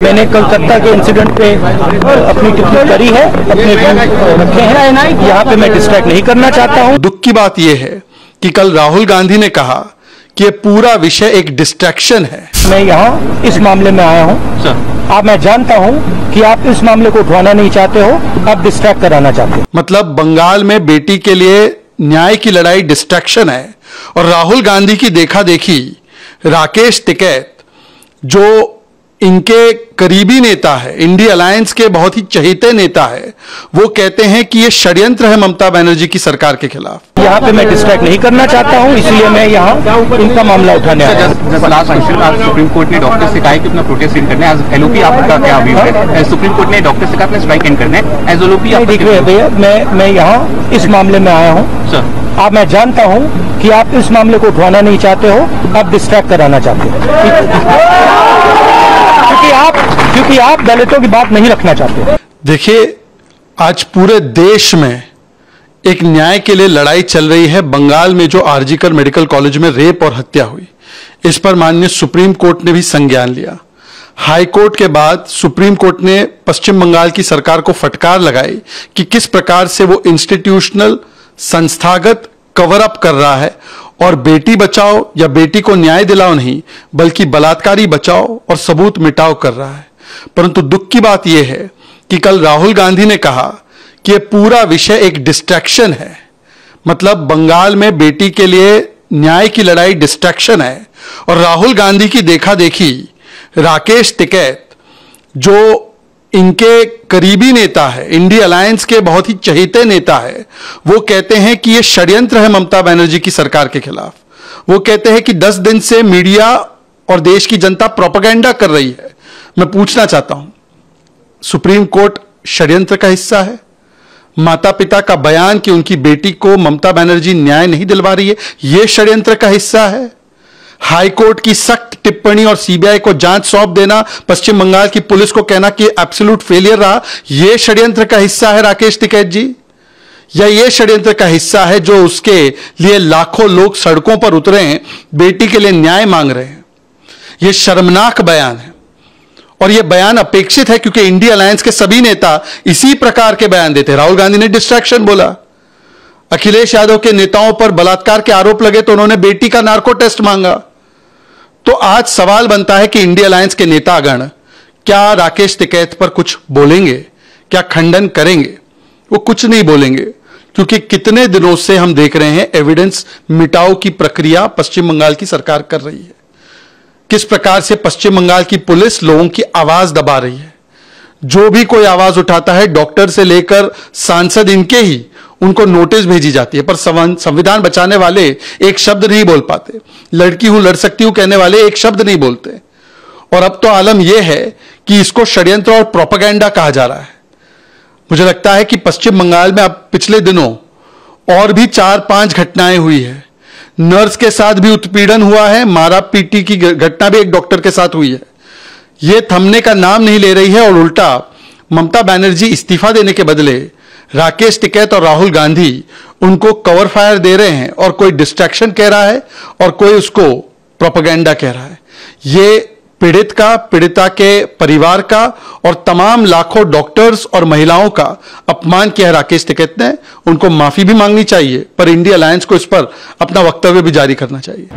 मैंने कलकत्ता के इंसिडेंट पे अपनी टिप्पणी करी है, अपने रखे हैं। यहाँ पे मैं डिस्ट्रैक्ट नहीं करना चाहता हूँ। दुख की बात यह है कि कल राहुल गांधी ने कहा कि ये पूरा विषय एक डिस्ट्रैक्शन है। मैं यहाँ इस मामले में आया हूँ। अब मैं जानता हूँ कि आप इस मामले को उठवाना नहीं चाहते हो, आप डिस्ट्रैक्ट कराना चाहते हो। मतलब बंगाल में बेटी के लिए न्याय की लड़ाई डिस्ट्रैक्शन है और राहुल गांधी की देखा देखी राकेश टिकैत जो इनके करीबी नेता है, इंडिया अलायंस के बहुत ही चहेते नेता है, वो कहते हैं कि ये षड्यंत्र है ममता बनर्जी की सरकार के खिलाफ। यहाँ पे मैं डिस्ट्रैक्ट नहीं करना चाहता हूँ, इसलिए मैं यहाँ इनका मामला उठाने आया हूँ। लास्ट क्वेश्चन, आज सुप्रीम कोर्ट ने डॉक्टर से कहा है कि अपना प्रोटेस्ट एंड करना है। एज एलओपी आपका क्या व्यू है? सुप्रीम कोर्ट ने डॉक्टर से कहा अपना स्ट्राइक एंड करना है। एज एलओपी आप देखिए भैया, मैं यहाँ इस मामले में आया हूँ सर। अब मैं जानता हूँ कि आप इस मामले को उठवाना नहीं चाहते हो, आप डिस्ट्रैक्ट कराना चाहते हो, क्योंकि आप दलितों की बात नहीं रखना चाहते। देखिए, आज पूरे देश में एक न्याय के लिए लड़ाई चल रही है। बंगाल में जो आरजीकर मेडिकल कॉलेज में रेप और हत्या हुई, इस पर माननीय सुप्रीम कोर्ट ने भी संज्ञान लिया। हाई कोर्ट के बाद सुप्रीम कोर्ट ने पश्चिम बंगाल की सरकार को फटकार लगाई कि किस प्रकार से वो इंस्टीट्यूशनल संस्थागत कवर अप कर रहा है और बेटी बचाओ या बेटी को न्याय दिलाओ नहीं, बल्कि बलात्कारी बचाओ और सबूत मिटाओ कर रहा है। परंतु दुख की बात यह है कि कल राहुल गांधी ने कहा कि यह पूरा विषय एक डिस्ट्रैक्शन है। मतलब बंगाल में बेटी के लिए न्याय की लड़ाई डिस्ट्रैक्शन है और राहुल गांधी की देखा देखी राकेश टिकैत जो इनके करीबी नेता है, इंडिया अलायंस के बहुत ही चहेते नेता है, वो कहते हैं कि यह षड्यंत्र है ममता बनर्जी की सरकार के खिलाफ। वो कहते हैं कि 10 दिन से मीडिया और देश की जनता प्रोपेगेंडा कर रही है। मैं पूछना चाहता हूं, सुप्रीम कोर्ट षड्यंत्र का हिस्सा है? माता पिता का बयान कि उनकी बेटी को ममता बनर्जी न्याय नहीं दिलवा रही है, यह षड्यंत्र का हिस्सा है? हाई कोर्ट की सख्त टिप्पणी और सीबीआई को जांच सौंप देना, पश्चिम बंगाल की पुलिस को कहना कि एब्सोल्यूट फेलियर रहा, यह षड्यंत्र का हिस्सा है राकेश टिकैत जी? या यह षड्यंत्र का हिस्सा है जो उसके लिए लाखों लोग सड़कों पर उतरे हैं, बेटी के लिए न्याय मांग रहे हैं? यह शर्मनाक बयान है और यह बयान अपेक्षित है क्योंकि इंडिया अलायंस के सभी नेता इसी प्रकार के बयान देते हैं। राहुल गांधी ने डिस्ट्रैक्शन बोला, अखिलेश यादव के नेताओं पर बलात्कार के आरोप लगे तो उन्होंने बेटी का नार्को टेस्ट मांगा। तो आज सवाल बनता है कि इंडिया अलायंस के नेतागण क्या राकेश टिकैत पर कुछ बोलेंगे, क्या खंडन करेंगे? वो कुछ नहीं बोलेंगे क्योंकि कितने दिनों से हम देख रहे हैं एविडेंस मिटाओ की प्रक्रिया पश्चिम बंगाल की सरकार कर रही है। किस प्रकार से पश्चिम बंगाल की पुलिस लोगों की आवाज दबा रही है। जो भी कोई आवाज उठाता है, डॉक्टर से लेकर सांसद इनके ही, उनको नोटिस भेजी जाती है, पर संविधान बचाने वाले एक शब्द नहीं बोल पाते। लड़की हूं, लड़ सकती हूं कहने वाले एक शब्द नहीं बोलते। और अब तो आलम यह है कि इसको षड्यंत्र और प्रोपेगेंडा कहा जा रहा है। मुझे लगता है कि पश्चिम बंगाल में अब पिछले दिनों और भी 4-5 घटनाएं हुई है। नर्स के साथ भी उत्पीड़न हुआ है, मारा पीटी की घटना भी एक डॉक्टर के साथ हुई है। यह थमने का नाम नहीं ले रही है और उल्टा ममता बनर्जी इस्तीफा देने के बदले राकेश टिकैत और राहुल गांधी उनको कवर फायर दे रहे हैं और कोई डिस्ट्रैक्शन कह रहा है और कोई उसको प्रोपेगेंडा कह रहा है। ये पीड़ित का, पीड़िता के परिवार का और तमाम लाखों डॉक्टर्स और महिलाओं का अपमान किया है राकेश टिकैत ने। उनको माफी भी मांगनी चाहिए, पर इंडिया अलायंस को इस पर अपना वक्तव्य भी जारी करना चाहिए।